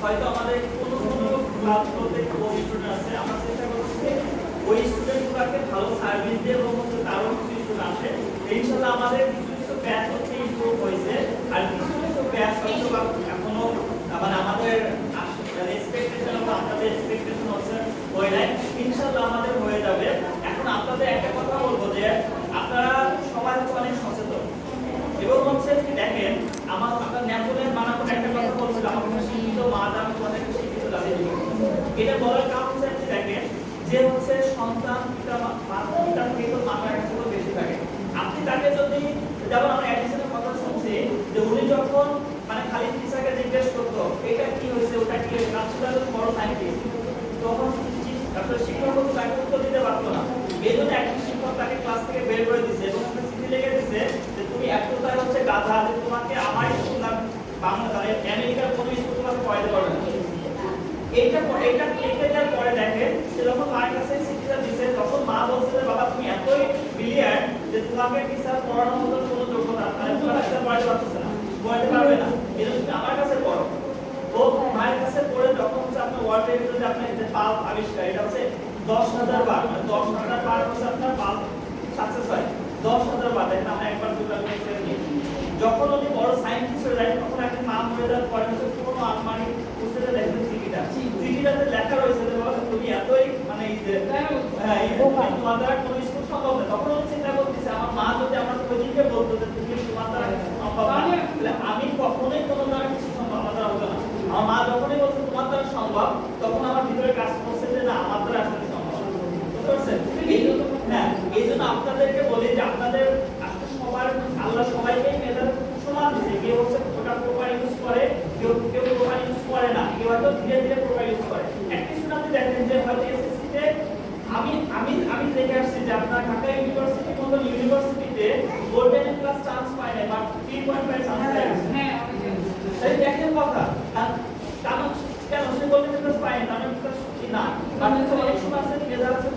হয়তো আমাদের কোনো ক্লাসগুলোতে ওই স্টুডেন্ট আছে, আমরা চেষ্টা করছি ওই স্টুডেন্টগুলোকে ভালো সার্ভিস দিয়ে এবং হচ্ছে তারও কিছু স্টুডেন্ট আসে। ইনশাআল্লাহ আমাদের কিছু কিছু ব্যাচ হচ্ছে ইমপ্রুভ হয়েছে, আর কিছু কিছু ব্যাচ হয়তো এখনো মানে আমাদের এক্সপেকটেশন বা আপনাদের এক্সপেকটেশন হচ্ছে হয় নাই। ইনশাআল্লাহ আমাদের হয়ে যাবে। এখন আপনাদের একটা কথা বলবো যে আপনারা সবাই হচ্ছে অনেক সচেতন এবং হচ্ছে কি দেখেন আপনার নেপোলিয়ন বানানোর একটা কথা বলছিল, আমাকে শিক্ষিত মা দামি অনেক শিক্ষিত দাবি এটা বলার কারণ হচ্ছে আপনি দেখেন যে হচ্ছে সন্তান পিতা থেকে তো মাতার কাছে বেশি থাকে। আপনি তাকে যদি যেমন আমরা এডিসনের কথা শুনছি যে উনি যখন মানে খালি টিচারকে জিজ্ঞেস করতো এটা কি হয়েছে ওটা কি হয়েছে, আসলে বড় সাইন্টিস্ট, তখন আপনার শিক্ষক তাকে উত্তর দিতে পারতো না। এই জন্য একজন শিক্ষক তাকে ক্লাস থেকে বের করে দিচ্ছে এবং একটা চিঠি লিখে দিচ্ছে যে তুমি এতটাই হচ্ছে গাধা যে তোমাকে আমার স্কুল না বাংলাদেশ আমেরিকার কোনো স্কুল তোমাকে পড়াইতে পারবে না। এইটা লিখে দেওয়ার পরে দেখেন সে যখন মায়ের কাছে চিঠিটা দিচ্ছে তখন মা বলছে যে বাবা তুমি এতই ব্রিলিয়ান্ট যে তোমাকে টিচার পড়ানোর মতো কোনো যোগ্যতা মানে তোমার কাছে পড়াতে পারতেছে না, পড়াতে পারবে না, এই জন্য তুমি আমার কাছে পড়ো। ও মায়ের কাছে পড়ে যখন হচ্ছে আপনার ওয়ার্ল্ডের ভিতরে আপনি যে বাল্ব আবিষ্কার এটা হচ্ছে 10,000 বার, মানে 10,000 বার হচ্ছে আপনার বাল্ব সাকসেস হয়। 10,000 বার দেখেন আমরা একবার দুটো করে নিই। যখন উনি বড় সায়েন্টিস্ট হয়ে যায় তখন একটা নাম হয়ে যাওয়ার পরে হচ্ছে পুরোনো আলমারি পুস্তকে দেখেন চিঠিটাতে লেখা রয়েছে যে বাবা তুমি এতই মানে এই যে হ্যাঁ এই তোমার দ্বারা কোনো স্কুল সম্ভব না। তখন উনি চিন্তা করতেছে আমার মা যদি আমার কোচিংকে বলতো যে তুমি তোমার দ্বারা সম্ভব না, তাহলে আমি কখনোই কোনো দ্বারা কিছু সম্ভব আমার দ্বারা হতো না। আমার মা যখনই বলছে তোমার দ্বারা সম্ভব তখন আমার ভিতরে কাজ করছে যে না আমার দ্বারা আসলে সম্ভব। বুঝতে পারছেন? হ্যাঁ এই জন্য আপনাদেরকে বলি যে আপনাদের আসলে সবার আল্লাহ সবাইকেই মেধার সমান দিয়েছে। কেউ হচ্ছে ওটা প্রপার ইউজ করে, কেউ প্রপার ইউজ করে না, কেউ হয়তো ধীরে ধীরে প্রপার ইউজ করে। একটা স্টুডেন্ট আপনি দেখেন যে হয়তো এসএসসিতে আমি দেখে আসছি যে আপনার ঢাকা ইউনিভার্সিটির মতো ইউনিভার্সিটিতে গোল্ডেন ক্লাস চান্স পায় না বাট 3.5 চান্স পায়। হ্যাঁ তাই দেখেন কথা কারণ কেন সে গোল্ডেন ক্লাস পায় না আমি কি না বাট অনেক সময় আছে মেধা আছে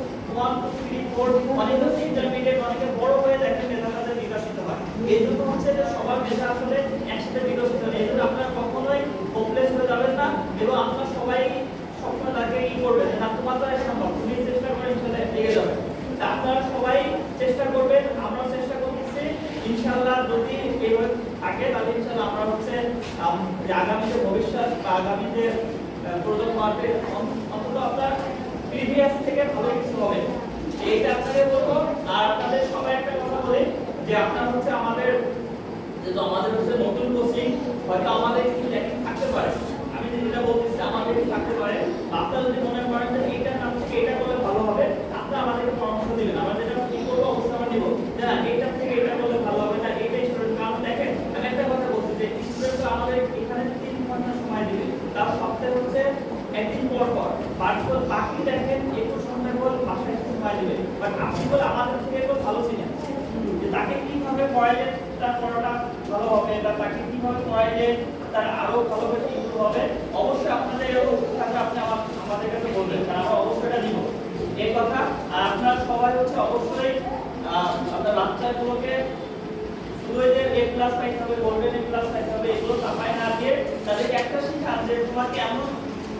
1 2 3 4 অনেক হচ্ছে ইন্টারমিডিয়েট অনেকে বড় হয়ে দেখেন মেধা তাদের বিকশিত হয়। এই জন্য হচ্ছে যে সবার মেধা আসলে একসাথে বিকশিত হয়। এই জন্য আপনারা কখনোই হোপলেস হয়ে যাবেন না এবং আপনারা সবাই সবসময় তাকে করবেন না তোমার দ্বারা সম্ভব, তুমি চেষ্টা করে ইনশাআল্লাহ এগিয়ে যাবেন। তা আপনারা সবাই চেষ্টা করবেন, আমরাও চেষ্টা করতেছি ইনশাআল্লাহ। যদি এইভাবে থাকে তাহলে ইনশাআল্লাহ আমরা হচ্ছে আগামী যে ভবিষ্যৎ বা আগামী যে প্রজন্ম আসবে অন্তত আপনার প্রিভিয়াস থেকে ভালো কিছু হবে এইটা আপনাদের বলবো। আর আপনাদের সবাই একটা কথা বলি যে আপনারা হচ্ছে আমাদের হচ্ছে নতুন কোচিং হয়তো আমাদের কিছু ল্যাকিং থাকতে পারে, আমি যেটা বলতেছি আমাদের কিছু থাকতে পারে। আপনারা যদি মনে করেন যে এইটা নাম থেকে এটা করলে ভালো হবে আপনারা আমাদেরকে পরামর্শ দিবেন, আমরা যেটা কি করবো অবশ্যই আমরা দিব যে না এইটা থেকে এটা করলে ভালো হবে না এইটা স্টুডেন্ট। কারণ দেখেন আমি একটা কথা বলছি যে স্টুডেন্ট তো আমাদের এখানে 3 ঘন্টা সময় দিবে, তার সপ্তাহে হচ্ছে একদিন পর বাকি দেখেন 21 ঘন্টা করে ভাষায় সময় দিবে। বাট আপনি বলে আমাদের থেকে একটু ভালো ছিলেন যে তাকে কিভাবে পড়াইলে তার পড়াটা ভালো হবে বা তাকে কিভাবে পড়াইলে তার আরো ভালোভাবে ইমপ্রুভ হবে। অবশ্যই আপনাদের এরকম থাকলে আপনি আমাদের কাছে বলবেন, কারণ আমরা অবশ্যই এটা দিব এই কথা। আর আপনারা সবাই হচ্ছে অবশ্যই আপনার বাচ্চাগুলোকে শুধু যে এ প্লাস পাইতে হবে গোল্ডেন এ প্লাস পাইতে হবে এগুলো চাপাই না দিয়ে তাদেরকে একটা শিক্ষা যে তোমার কেমন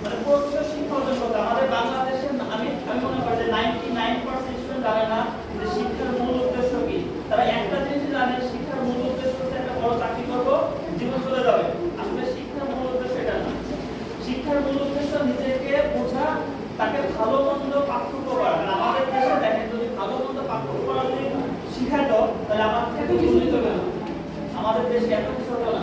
মানে প্রকৃত শিক্ষা অর্জন করতে। আমাদের বাংলাদেশে আমি মনে করি যে 99% স্টুডেন্ট জানে না যে শিক্ষার মূল উদ্দেশ্য কি। তারা একটা জিনিস জানে শিক্ষার মূল উদ্দেশ্য হচ্ছে একটা বড় চাকরি করব জীবন চলে যাবে। আসলে শিক্ষার মূল উদ্দেশ্য এটা না। শিক্ষার মূল উদ্দেশ্য নিজেকে বোঝা, তাকে ভালো মন্দ পার্থক্য করা। আমাদের দেশে দেখেন যদি ভালো মন্দ পার্থক্য করা যদি শিখাতো তাহলে আমাদের এত কিছু হতো না, আমাদের দেশে এত কিছু হতো না।